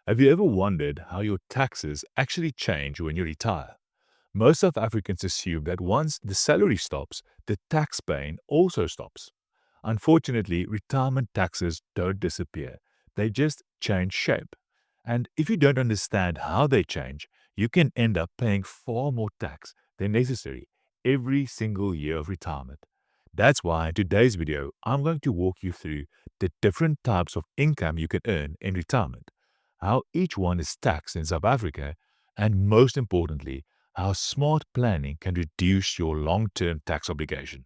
Have you ever wondered how your taxes actually change when you retire? Most South Africans assume that once the salary stops, the tax paying also stops. Unfortunately, retirement taxes don't disappear, they just change shape. And if you don't understand how they change, you can end up paying far more tax than necessary every single year of retirement. That's why in today's video, I'm going to walk you through the different types of income you can earn in retirement, how each one is taxed in South Africa, and most importantly, how smart planning can reduce your long term tax obligation.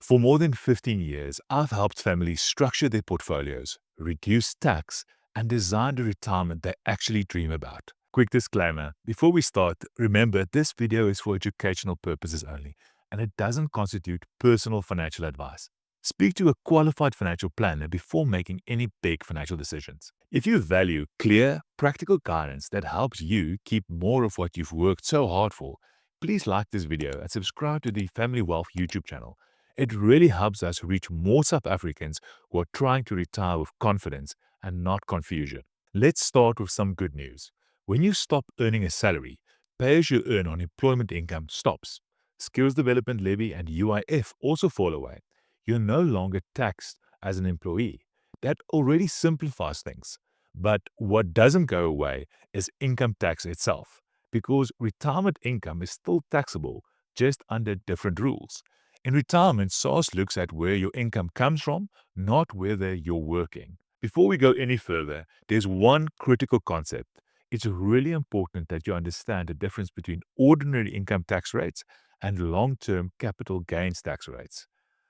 For more than 15 years, I've helped families structure their portfolios, reduce tax, and design the retirement they actually dream about. Quick disclaimer before we start, remember this video is for educational purposes only, and it doesn't constitute personal financial advice. Speak to a qualified financial planner before making any big financial decisions. If you value clear, practical guidance that helps you keep more of what you've worked so hard for, please like this video and subscribe to the Family Wealth YouTube channel. It really helps us reach more South Africans who are trying to retire with confidence and not confusion. Let's start with some good news. When you stop earning a salary, pay as you earn on employment income stops. Skills Development Levy and UIF also fall away. You're no longer taxed as an employee. That already simplifies things. But what doesn't go away is income tax itself, because retirement income is still taxable, just under different rules. In retirement, SARS looks at where your income comes from, not whether you're working. Before we go any further, there's one critical concept. It's really important that you understand the difference between ordinary income tax rates and long-term capital gains tax rates.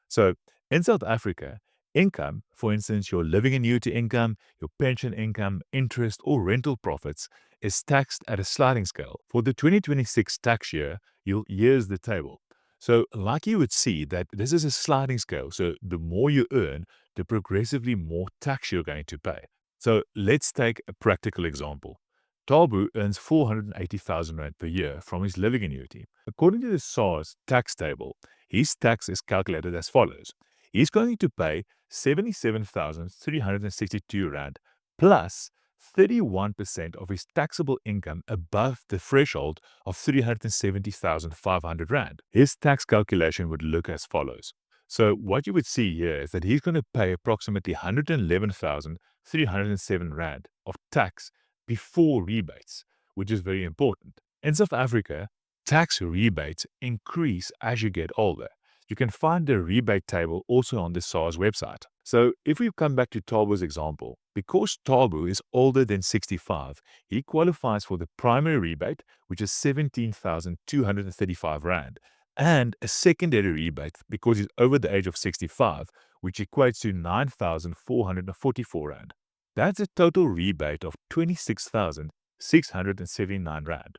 So, in South Africa, income, for instance, your living annuity income, your pension income, interest, or rental profits, is taxed at a sliding scale. For the 2026 tax year, here's the table. So, like you would see that this is a sliding scale. So, the more you earn, the progressively more tax you're going to pay. So, let's take a practical example. Tabu earns 480,000 Rand per year from his living annuity. According to the SARS tax table, his tax is calculated as follows. He's going to pay 77,362 Rand plus 31% of his taxable income above the threshold of 370,500 Rand. His tax calculation would look as follows. So what you would see here is that he's going to pay approximately 111,307 Rand of tax before rebates, which is very important. In South Africa, tax rebates increase as you get older. You can find the rebate table also on the SARS website. So if we come back to Tabu's example, because Tabu is older than 65, he qualifies for the primary rebate, which is 17,235 Rand, and a secondary rebate because he's over the age of 65, which equates to 9,444 Rand. That's a total rebate of 26,679 Rand.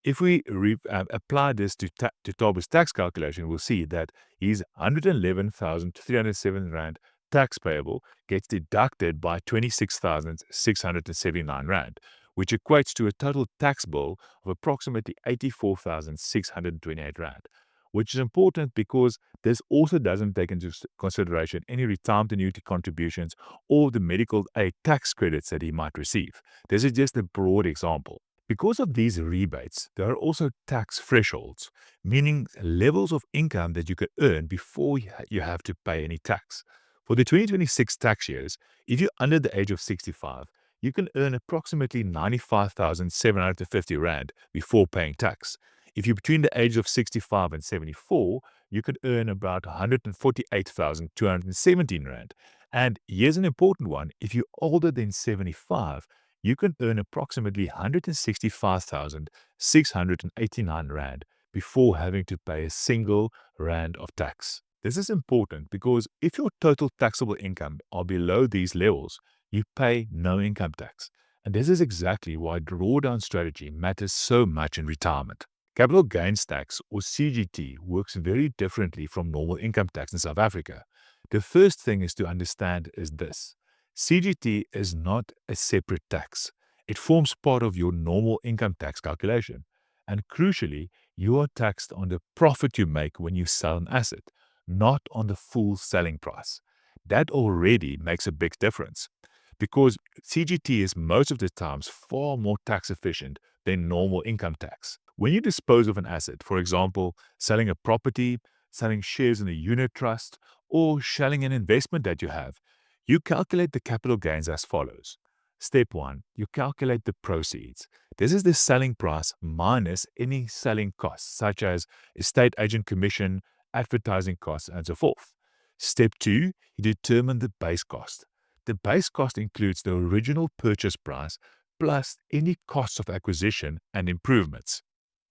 If we apply this to Tabu's tax calculation, we'll see that his 111,307 Rand tax payable gets deducted by 26,679 Rand, which equates to a total tax bill of approximately 84,628 Rand, which is important because this also doesn't take into consideration any retirement annuity contributions or the medical aid tax credits that he might receive. This is just a broad example. Because of these rebates, there are also tax thresholds, meaning levels of income that you can earn before you have to pay any tax. For the 2026 tax years, if you're under the age of 65, you can earn approximately 95,750 Rand before paying tax. If you're between the age of 65 and 74, you could earn about 148,217 Rand. And here's an important one. If you're older than 75, you can earn approximately 165,689 Rand before having to pay a single Rand of tax. This is important because if your total taxable income are below these levels, you pay no income tax. And this is exactly why drawdown strategy matters so much in retirement. Capital gains tax, or CGT, works very differently from normal income tax in South Africa. The first thing is to understand is this. CGT is not a separate tax. It forms part of your normal income tax calculation. And crucially, You are taxed on the profit you make when you sell an asset, not on the full selling price. That already makes a big difference because CGT is most of the times far more tax efficient than normal income tax. When you dispose of an asset, for example, selling a property, selling shares in a unit trust, or selling an investment that you have, you calculate the capital gains as follows. Step 1, you calculate the proceeds. This is the selling price minus any selling costs, such as estate agent commission, advertising costs, and so forth. Step 2, you determine the base cost. The base cost includes the original purchase price plus any costs of acquisition and improvements.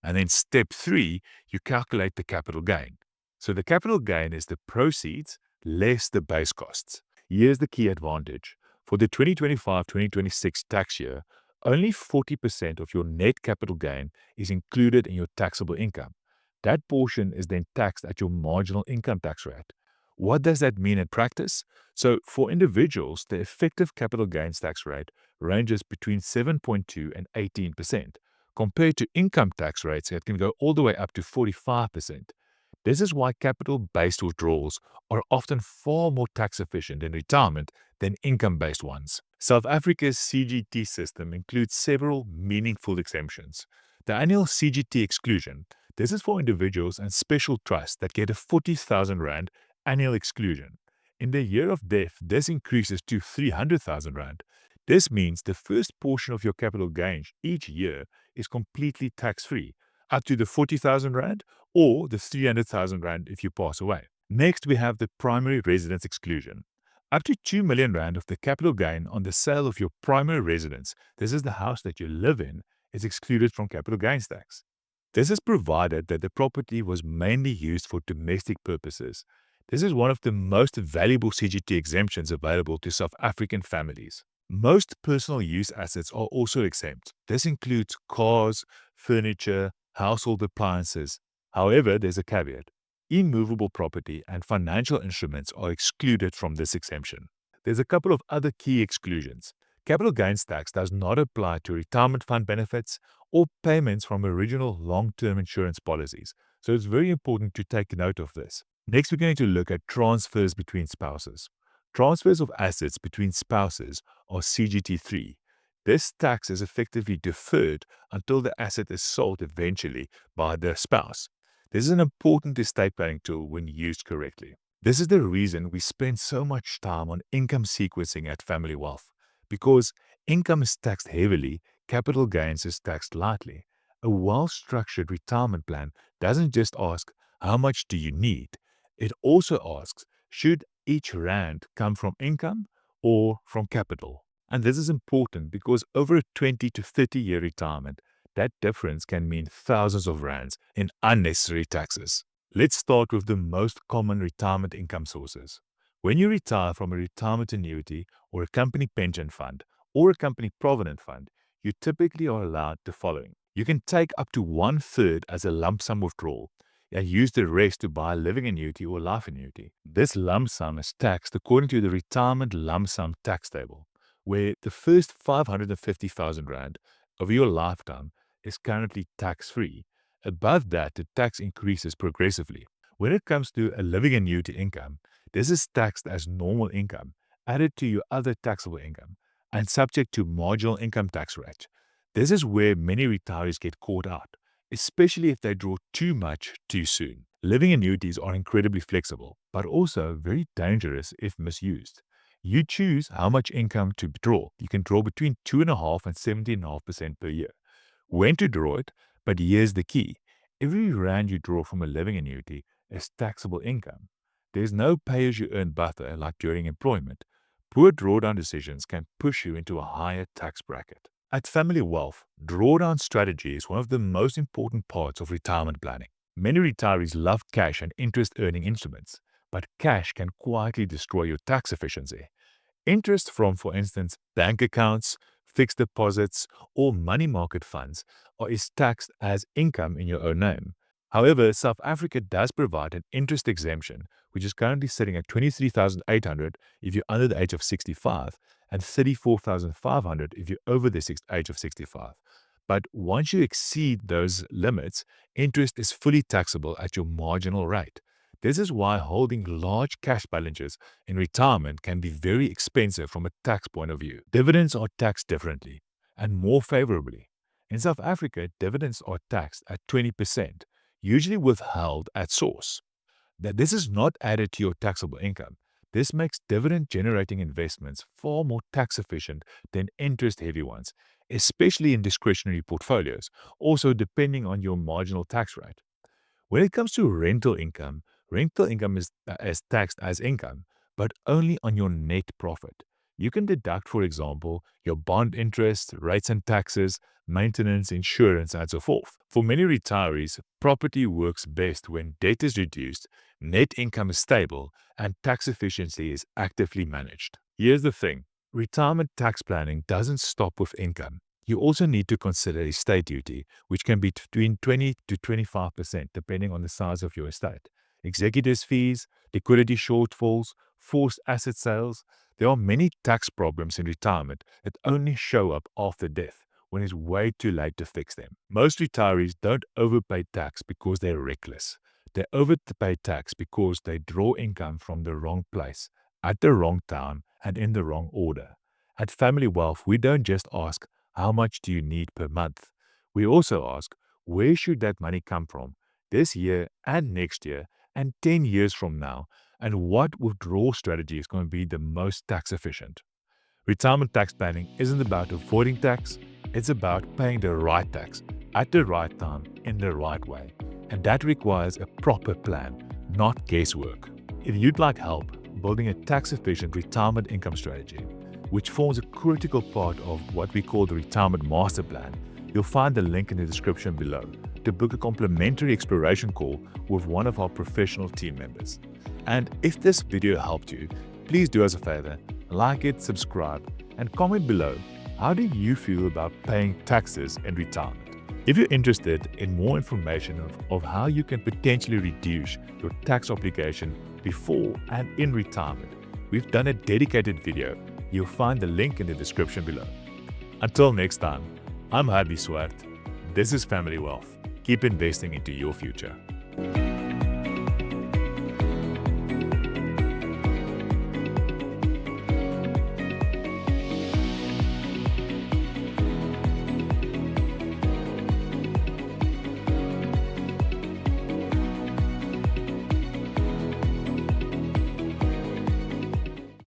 And then step 3, you calculate the capital gain. So the capital gain is the proceeds less the base costs. Here's the key advantage. For the 2025-2026 tax year, only 40% of your net capital gain is included in your taxable income. That portion is then taxed at your marginal income tax rate. What does that mean in practice? So for individuals, the effective capital gains tax rate ranges between 7.2 and 18%, compared to income tax rates that can go all the way up to 45%. This is why capital-based withdrawals are often far more tax efficient in retirement than income-based ones. South Africa's CGT system includes several meaningful exemptions. The annual CGT exclusion, this is for individuals and special trusts that get a 40,000 Rand annual exclusion. In the year of death, this increases to 300,000 Rand. This means the first portion of your capital gains each year is completely tax-free, up to the 40,000 Rand or the 300,000 Rand if you pass away. Next, we have the primary residence exclusion. Up to 2 million Rand of the capital gain on the sale of your primary residence, this is the house that you live in, is excluded from capital gains tax. This is provided that the property was mainly used for domestic purposes. This is one of the most valuable CGT exemptions available to South African families. Most personal use assets are also exempt. This includes cars, furniture, household appliances. However, there's a caveat. Immovable property and financial instruments are excluded from this exemption. There's a couple of other key exclusions. Capital gains tax does not apply to retirement fund benefits or payments from original long-term insurance policies, so it's very important to take note of this. Next, we're going to look at transfers between spouses. Transfers of assets between spouses are CGT3. This tax is effectively deferred until the asset is sold eventually by the spouse. This is an important estate planning tool when used correctly. This is the reason we spend so much time on income sequencing at Family Wealth. Because income is taxed heavily, capital gains is taxed lightly. A well-structured retirement plan doesn't just ask, how much do you need? It also asks, should each rand come from income or from capital? And this is important because over a 20 to 30 year retirement, that difference can mean thousands of rands in unnecessary taxes. Let's start with the most common retirement income sources. When you retire from a retirement annuity or a company pension fund or a company provident fund, you typically are allowed the following. You can take up to 1/3 as a lump sum withdrawal and use the rest to buy a living annuity or life annuity. This lump sum is taxed according to the retirement lump sum tax table, where the first 550,000 Rand of your lifetime is currently tax-free. Above that, the tax increases progressively. When it comes to a living annuity income, this is taxed as normal income, added to your other taxable income, and subject to marginal income tax rate. This is where many retirees get caught out, especially if they draw too much too soon. Living annuities are incredibly flexible, but also very dangerous if misused. You choose how much income to draw. You can draw between 2.5% and 17.5% per year. When to draw it, but here's the key. Every rand you draw from a living annuity is taxable income. There's no pay-as-you-earn buffer like during employment. Poor drawdown decisions can push you into a higher tax bracket. At Family Wealth, drawdown strategy is one of the most important parts of retirement planning. Many retirees love cash and interest-earning instruments, but cash can quietly destroy your tax efficiency. Interest from, for instance, bank accounts, fixed deposits, or money market funds is taxed as income in your own name. However, South Africa does provide an interest exemption, which is currently sitting at 23,800 if you're under the age of 65 and 34,500 if you're over the age of 65. But once you exceed those limits, interest is fully taxable at your marginal rate. This is why holding large cash balances in retirement can be very expensive from a tax point of view. Dividends are taxed differently and more favorably. In South Africa, dividends are taxed at 20%, usually withheld at source. That this is not added to your taxable income. This makes dividend-generating investments far more tax efficient than interest-heavy ones, especially in discretionary portfolios, also depending on your marginal tax rate. When it comes to rental income is taxed as income, but only on your net profit. You can deduct, for example, your bond interest, rates and taxes, maintenance, insurance, and so forth. For many retirees, property works best when debt is reduced, net income is stable, and tax efficiency is actively managed. Here's the thing. Retirement tax planning doesn't stop with income. You also need to consider estate duty, which can be between 20 to 25% depending on the size of your estate. Executors' fees, liquidity shortfalls, forced asset sales. There are many tax problems in retirement that only show up after death when it's way too late to fix them. Most retirees don't overpay tax because they're reckless. They overpay tax because they draw income from the wrong place, at the wrong time, and in the wrong order. At Family Wealth, we don't just ask, how much do you need per month? We also ask, where should that money come from this year and next year and 10 years from now? And what withdrawal strategy is going to be the most tax efficient? Retirement tax planning isn't about avoiding tax, it's about paying the right tax at the right time in the right way. And that requires a proper plan, not guesswork. If you'd like help building a tax efficient retirement income strategy, which forms a critical part of what we call the Retirement Master Plan, you'll find the link in the description below to book a complimentary exploration call with one of our professional team members. And if this video helped you, please do us a favor, like it, subscribe, and comment below. How do you feel about paying taxes in retirement? If you're interested in more information of how you can potentially reduce your tax obligation before and in retirement, we've done a dedicated video. You'll find the link in the description below. Until next time, I'm Harvey Swart. This is Family Wealth. Keep investing into your future.